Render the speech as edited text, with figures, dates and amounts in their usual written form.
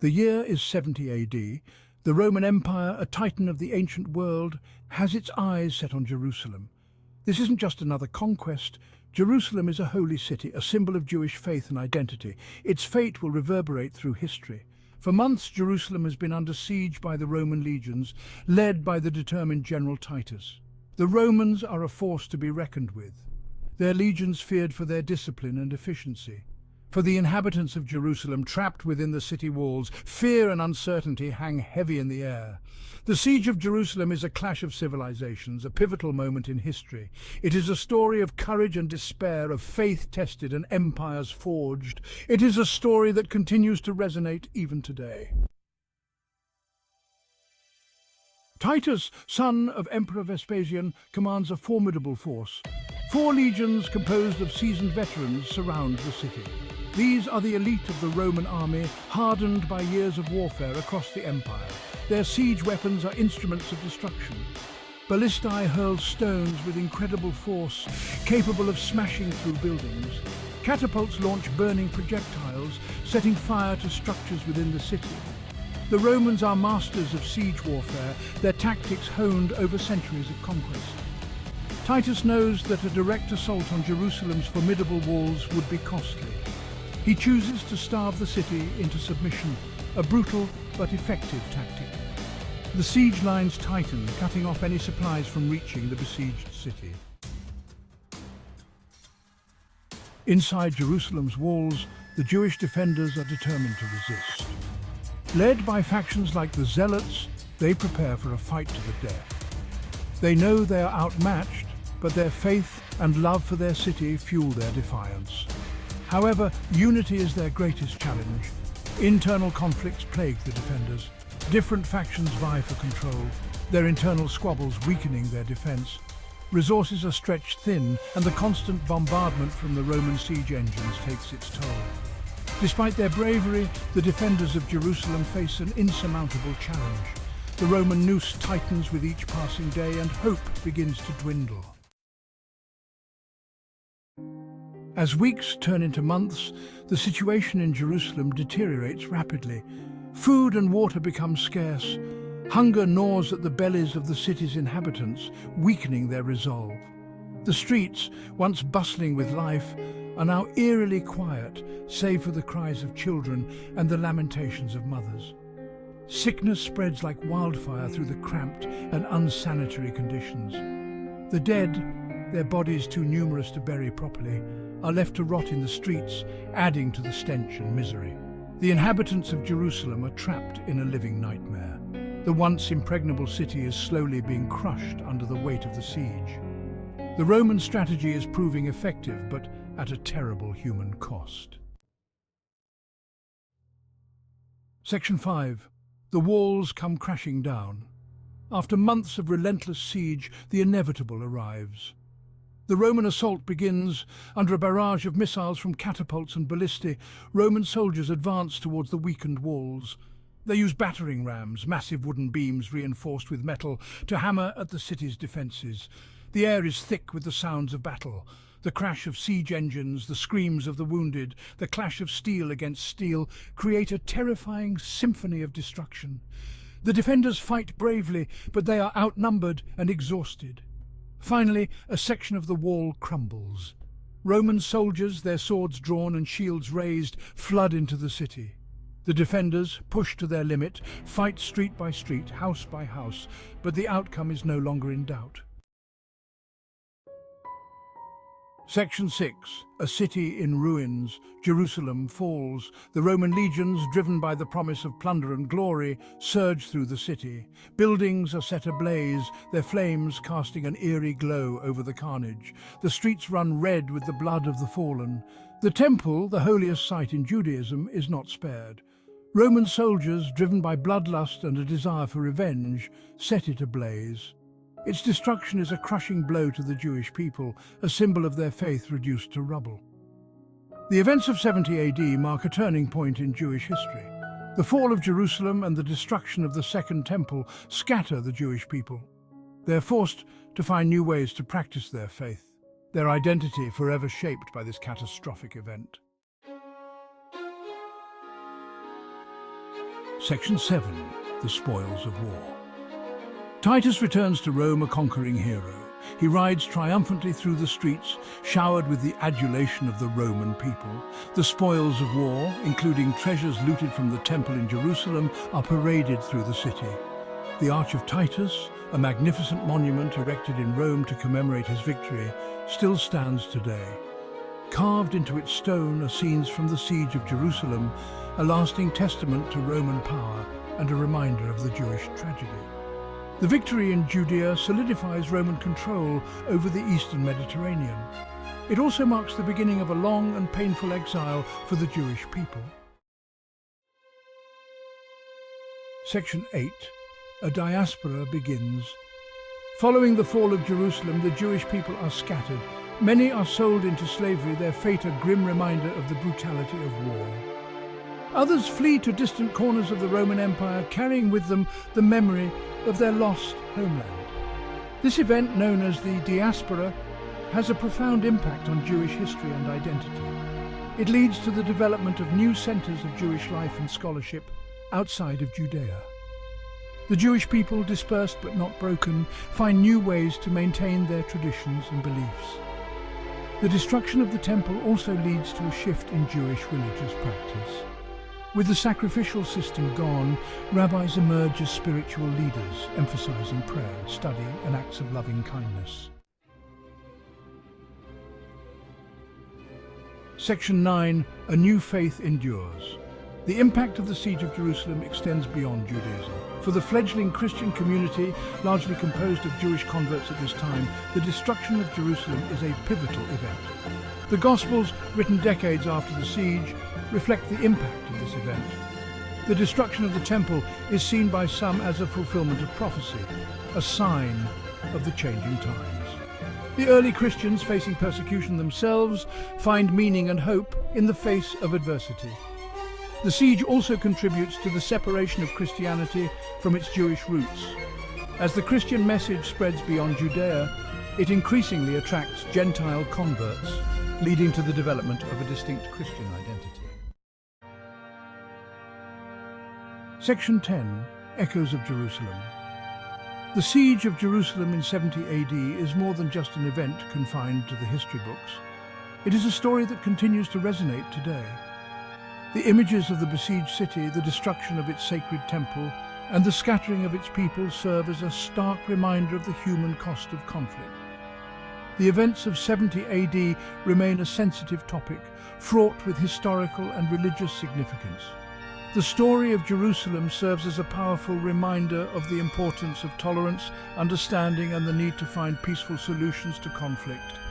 The year is 70 AD. The Roman Empire, a titan of the ancient world, has its eyes set on Jerusalem. This isn't just another conquest. Jerusalem is a holy city, a symbol of Jewish faith and identity. Its fate will reverberate through history. For months, Jerusalem has been under siege by the Roman legions, led by the determined general Titus. The Romans are a force to be reckoned with. Their legions feared for their discipline and efficiency. For the inhabitants of Jerusalem, trapped within the city walls, fear and uncertainty hang heavy in the air. The siege of Jerusalem is a clash of civilizations, a pivotal moment in history. It is a story of courage and despair, of faith tested and empires forged. It is a story that continues to resonate even today. Titus, son of Emperor Vespasian, commands a formidable force. 4 legions composed of seasoned veterans surround the city. These are the elite of the Roman army, hardened by years of warfare across the empire. Their siege weapons are instruments of destruction. Ballistae hurl stones with incredible force, capable of smashing through buildings. Catapults launch burning projectiles, setting fire to structures within the city. The Romans are masters of siege warfare, their tactics honed over centuries of conquest. Titus knows that a direct assault on Jerusalem's formidable walls would be costly. He chooses to starve the city into submission, a brutal but effective tactic. The siege lines tighten, cutting off any supplies from reaching the besieged city. Inside Jerusalem's walls, the Jewish defenders are determined to resist. Led by factions like the Zealots, they prepare for a fight to the death. They know they are outmatched, but their faith and love for their city fuel their defiance. However, unity is their greatest challenge. Internal conflicts plague the defenders. Different factions vie for control, their internal squabbles weakening their defense. Resources are stretched thin, and the constant bombardment from the Roman siege engines takes its toll. Despite their bravery, the defenders of Jerusalem face an insurmountable challenge. The Roman noose tightens with each passing day, and hope begins to dwindle. As weeks turn into months, the situation in Jerusalem deteriorates rapidly. Food and water become scarce. Hunger gnaws at the bellies of the city's inhabitants, weakening their resolve. The streets, once bustling with life, are now eerily quiet, save for the cries of children and the lamentations of mothers. Sickness spreads like wildfire through the cramped and unsanitary conditions. The dead, their bodies too numerous to bury properly, are left to rot in the streets, adding to the stench and misery. The inhabitants of Jerusalem are trapped in a living nightmare. The once impregnable city is slowly being crushed under the weight of the siege. The Roman strategy is proving effective, but at a terrible human cost. Section 5. The walls come crashing down. After months of relentless siege, the inevitable arrives. The Roman assault begins. Under a barrage of missiles from catapults and ballistae, Roman soldiers advance towards the weakened walls. They use battering rams, massive wooden beams reinforced with metal, to hammer at the city's defences. The air is thick with the sounds of battle. The crash of siege engines, the screams of the wounded, the clash of steel against steel create a terrifying symphony of destruction. The defenders fight bravely, but they are outnumbered and exhausted. Finally, a section of the wall crumbles. Roman soldiers, their swords drawn and shields raised, flood into the city. The defenders, pushed to their limit, fight street by street, house by house, but the outcome is no longer in doubt. Section 6. A city in ruins. Jerusalem falls. The Roman legions, driven by the promise of plunder and glory, surge through the city. Buildings are set ablaze, their flames casting an eerie glow over the carnage. The streets run red with the blood of the fallen. The temple, the holiest site in Judaism, is not spared. Roman soldiers, driven by bloodlust and a desire for revenge, set it ablaze. Its destruction is a crushing blow to the Jewish people, a symbol of their faith reduced to rubble. The events of 70 AD mark a turning point in Jewish history. The fall of Jerusalem and the destruction of the Second Temple scatter the Jewish people. They are forced to find new ways to practice their faith, their identity forever shaped by this catastrophic event. Section 7. The Spoils of War. Titus returns to Rome a conquering hero. He rides triumphantly through the streets, showered with the adulation of the Roman people. The spoils of war, including treasures looted from the temple in Jerusalem, are paraded through the city. The Arch of Titus, a magnificent monument erected in Rome to commemorate his victory, still stands today. Carved into its stone are scenes from the siege of Jerusalem, a lasting testament to Roman power and a reminder of the Jewish tragedy. The victory in Judea solidifies Roman control over the eastern Mediterranean. It also marks the beginning of a long and painful exile for the Jewish people. Section 8. A diaspora begins. Following the fall of Jerusalem, the Jewish people are scattered. Many are sold into slavery, their fate a grim reminder of the brutality of war. Others flee to distant corners of the Roman Empire, carrying with them the memory of their lost homeland. This event, known as the diaspora, has a profound impact on Jewish history and identity. It leads to the development of new centers of Jewish life and scholarship outside of Judea. The Jewish people, dispersed but not broken, find new ways to maintain their traditions and beliefs. The destruction of the temple also leads to a shift in Jewish religious practice. With the sacrificial system gone, rabbis emerge as spiritual leaders, emphasizing prayer, study, and acts of loving kindness. Section 9. A new faith endures. The impact of the siege of Jerusalem extends beyond Judaism. For the fledgling Christian community, largely composed of Jewish converts at this time, the destruction of Jerusalem is a pivotal event. The Gospels, written decades after the siege, reflect the impact of this event. The destruction of the temple is seen by some as a fulfillment of prophecy, a sign of the changing times. The early Christians, facing persecution themselves, find meaning and hope in the face of adversity. The siege also contributes to the separation of Christianity from its Jewish roots. As the Christian message spreads beyond Judea, it increasingly attracts Gentile converts, leading to the development of a distinct Christian identity. Section 10. Echoes of Jerusalem. The siege of Jerusalem in 70 AD is more than just an event confined to the history books. It is a story that continues to resonate today. The images of the besieged city, the destruction of its sacred temple, and the scattering of its people serve as a stark reminder of the human cost of conflict. The events of 70 AD remain a sensitive topic, fraught with historical and religious significance. The story of Jerusalem serves as a powerful reminder of the importance of tolerance, understanding, and the need to find peaceful solutions to conflict.